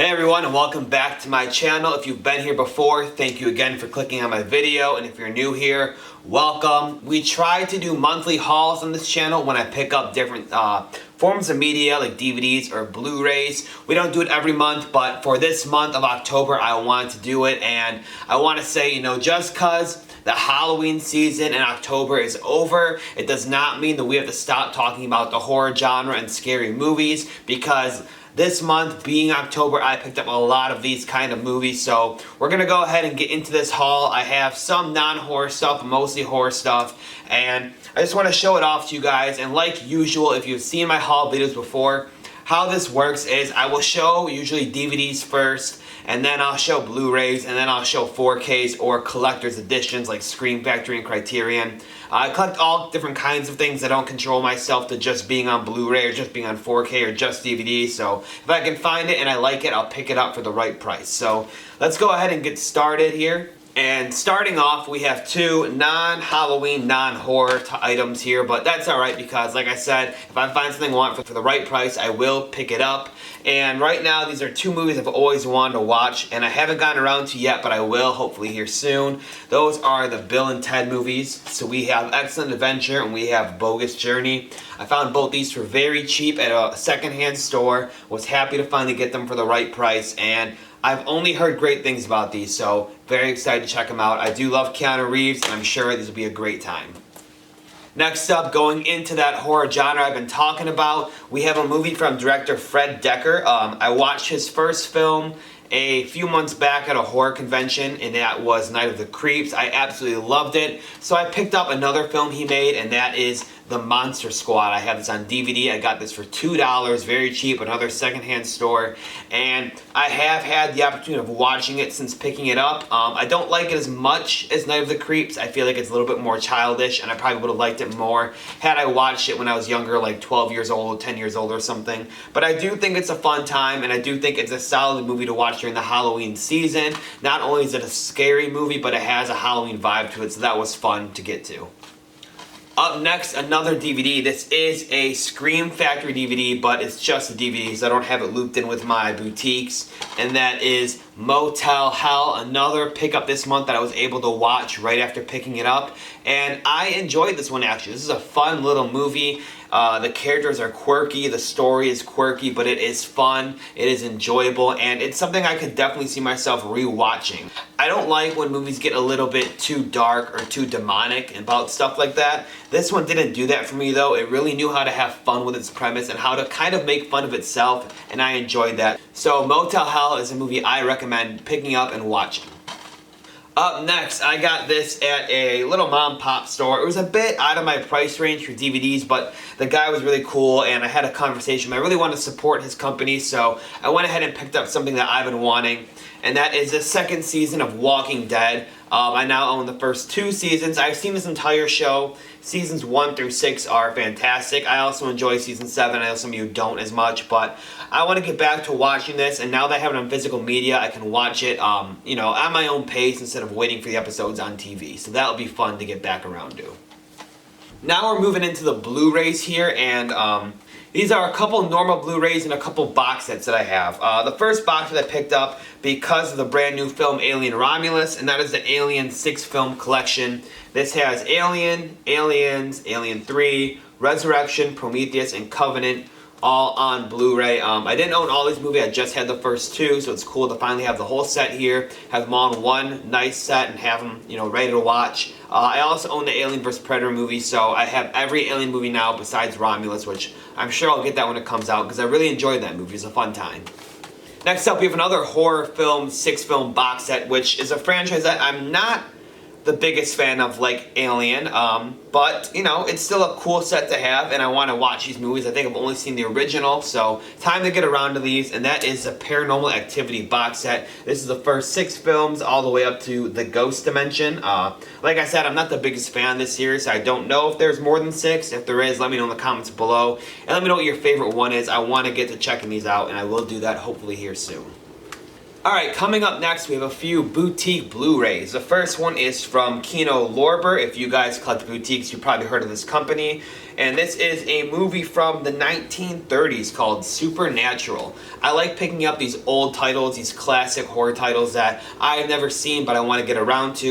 Hey everyone, and welcome back to my channel. If you've been here before, thank you again for clicking on my video, and if you're new here, welcome. We try to do monthly hauls on this channel when I pick up different forms of media like DVDs or Blu-rays. We don't do it every month, but for this month of October, I wanted to do it, and I want to say, just cause the Halloween season in October is over, it does not mean that we have to stop talking about the horror genre and scary movies, because this month, being October, I picked up a lot of these kind of movies, so we're going to go ahead and get into this haul. I have some non-horror stuff, mostly horror stuff, and I just want to show it off to you guys. And like usual, if you've seen my haul videos before, how this works is I will show usually DVDs first, and then I'll show Blu-rays, and then I'll show 4Ks or collector's editions like Scream Factory and Criterion. I collect all different kinds of things. I don't control myself to just being on Blu-ray or just being on 4K or just DVD. So if I can find it and I like it, I'll pick it up for the right price. So let's go ahead and get started here. And starting off, we have two non-Halloween, non-horror items here, but that's alright because, like I said, if I find something I want for the right price, I will pick it up. And right now, these are two movies I've always wanted to watch, and I haven't gotten around to yet, but I will, hopefully here soon. Those are the Bill and Ted movies. So we have Excellent Adventure and we have Bogus Journey. I found both these for very cheap at a secondhand store. Was happy to finally get them for the right price, and I've only heard great things about these, so very excited to check them out. I do love Keanu Reeves, and I'm sure this will be a great time. Next up, going into that horror genre I've been talking about, we have a movie from director Fred Dekker. I watched his first film a few months back at a horror convention, and that was Night of the Creeps. I absolutely loved it, so I picked up another film he made, and that is The Monster Squad. I have this on DVD. I got this for $2, very cheap, another secondhand store, and I have had the opportunity of watching it since picking it up. I don't like it as much as Night of the Creeps. I feel like it's a little bit more childish, and I probably would have liked it more had I watched it when I was younger, like 12 years old, 10 years old or something. But I do think it's a fun time, and I do think it's a solid movie to watch during the Halloween season. Not only is it a scary movie, but it has a Halloween vibe to it, so that was fun to get to. Up next, another DVD. This is a Scream Factory DVD, but it's just a DVD, so I don't have it looped in with my boutiques. And that is Motel Hell, another pickup this month that I was able to watch right after picking it up. And I enjoyed this one, actually. This is a fun little movie. The characters are quirky, the story is quirky, but it is fun, it is enjoyable, and it's something I could definitely see myself rewatching. I don't like when movies get a little bit too dark or too demonic about stuff like that. This one didn't do that for me though. It really knew how to have fun with its premise and how to kind of make fun of itself, and I enjoyed that. So Motel Hell is a movie I recommend picking up and watching. Up next, I got this at a little mom pop store. It was a bit out of my price range for DVDs, but the guy was really cool, and I had a conversation. I really wanted to support his company, so I went ahead and picked up something that I've been wanting, and that is the second season of Walking Dead. I now own the first two seasons. I've seen this entire show. Seasons 1 through 6 are fantastic. I also enjoy season 7. I know some of you don't as much, but I want to get back to watching this, and now that I have it on physical media, I can watch it, at my own pace instead of waiting for the episodes on TV. So that'll be fun to get back around to. Now we're moving into the Blu-rays here, and these are a couple normal Blu-rays and a couple box sets that I have. The first box that I picked up because of the brand new film Alien Romulus, and that is the Alien 6-film collection. This has Alien, Aliens, Alien 3, Resurrection, Prometheus, and Covenant, all on Blu-ray. I didn't own all these movies, I just had the first two, so it's cool to finally have the whole set here, have them all in one nice set and have them, ready to watch. I also own the Alien vs. Predator movie, so I have every Alien movie now besides Romulus, which I'm sure I'll get that when it comes out, because I really enjoyed that movie. It's a fun time. Next up, we have another horror film, 6-film box set, which is a franchise that I'm not the biggest fan of, like Alien, but it's still a cool set to have, and I want to watch these movies. I think I've only seen the original, so time to get around to these, and that is the Paranormal Activity box set. This is the first 6 films all the way up to The Ghost Dimension. Like I said, I'm not the biggest fan of this series, so I don't know if there's more than 6. If there is, let me know in the comments below, and let me know what your favorite one is. I want to get to checking these out, and I will do that hopefully here soon. Alright, coming up next, we have a few boutique Blu-rays. The first one is from Kino Lorber. If you guys collect boutiques, you've probably heard of this company. and this is a movie from the 1930s called Supernatural. I like picking up these old titles, these classic horror titles that I have never seen but I want to get around to.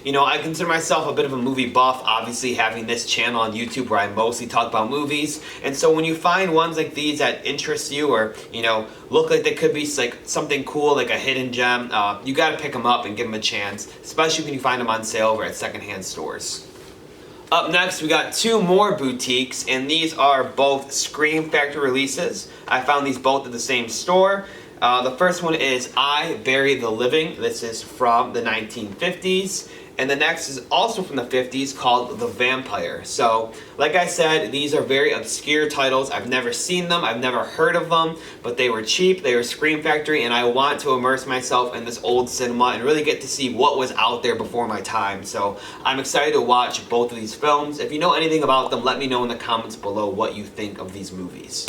You know, I consider myself a bit of a movie buff, obviously having this channel on YouTube where I mostly talk about movies, and so when you find ones like these that interest you or, you know, look like they could be like something cool, like a hidden gem, you gotta pick them up and give them a chance, especially when you find them on sale over at secondhand stores. Up next, we got two more boutiques, and these are both Scream Factory releases. I found these both at the same store. The first one is I Bury the Living. This is from the 1950s. And the next is also from the 50s called The Vampire. So, like I said, these are very obscure titles. I've never seen them, I've never heard of them, but they were cheap, they were Scream Factory, and I want to immerse myself in this old cinema and really get to see what was out there before my time. So, I'm excited to watch both of these films. If you know anything about them, let me know in the comments below what you think of these movies.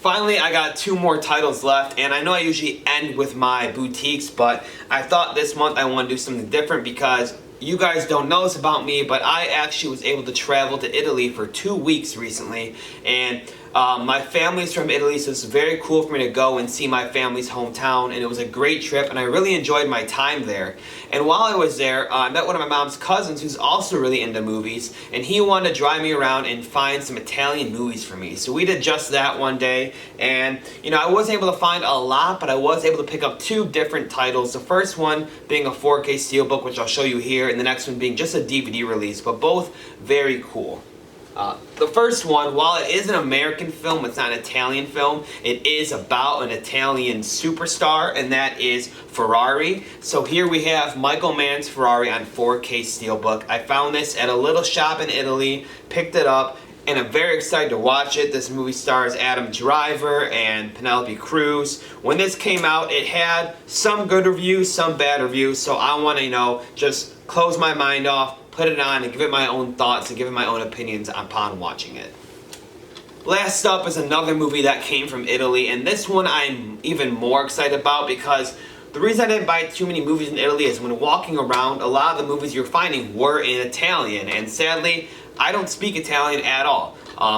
Finally, I got two more titles left, and I know I usually end with my boutiques, but I thought this month I want to do something different because you guys don't know this about me, but I actually was able to travel to Italy for 2 weeks recently, and my family's from Italy, so it's very cool for me to go and see my family's hometown, and it was a great trip, and I really enjoyed my time there. And while I was there, I met one of my mom's cousins who's also really into movies, and he wanted to drive me around and find some Italian movies for me. So we did just that one day, and you know, I wasn't able to find a lot, but I was able to pick up two different titles. The first one being a 4K steelbook, which I'll show you here, and the next one being just a DVD release, but both very cool. The first one, while it is an American film, it's not an Italian film, it is about an Italian superstar, and that is Ferrari. So here we have Michael Mann's Ferrari on 4K steelbook. I found this at a little shop in Italy, picked it up, and I'm very excited to watch it. This movie stars Adam Driver and Penelope Cruz. When this came out, it had some good reviews, some bad reviews, so I want to, you know, just close my mind off, put it on, and give it my own thoughts and give it my own opinions upon watching it. Last up is another movie that came from Italy, and this one I'm even more excited about because the reason I didn't buy too many movies in Italy is when walking around, a lot of the movies you're finding were in Italian, and sadly, I don't speak Italian at all.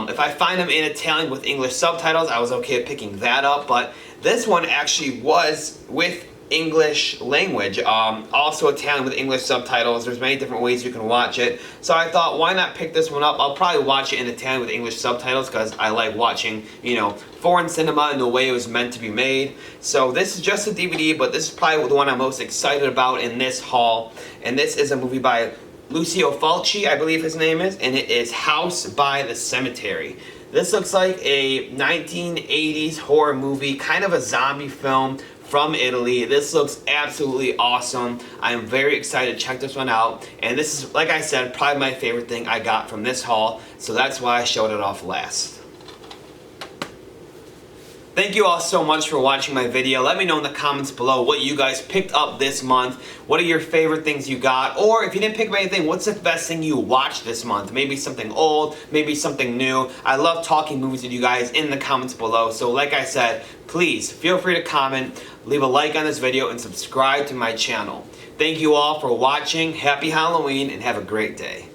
If I find them in Italian with English subtitles, I was okay at picking that up, but this one actually was with English language, also Italian with English subtitles. There's many different ways you can watch it, so I thought, why not pick this one up? I'll probably watch it in Italian with English subtitles because I like watching, you know, foreign cinema and the way it was meant to be made. So this is just a DVD, but this is probably the one I'm most excited about in this haul, and this is a movie by Lucio Fulci, I believe his name is, and it is House by the Cemetery. This looks like a 1980s horror movie, kind of a zombie film from Italy. This looks absolutely awesome. I am very excited to check this one out, and this is, like I said, probably my favorite thing I got from this haul, so that's why I showed it off last. Thank you all so much for watching my video. Let me know in the comments below what you guys picked up this month. What are your favorite things you got? Or if you didn't pick up anything, what's the best thing you watched this month? Maybe something old, maybe something new. I love talking movies with you guys in the comments below. So like I said, please feel free to comment, leave a like on this video, and subscribe to my channel. Thank you all for watching. Happy Halloween and have a great day.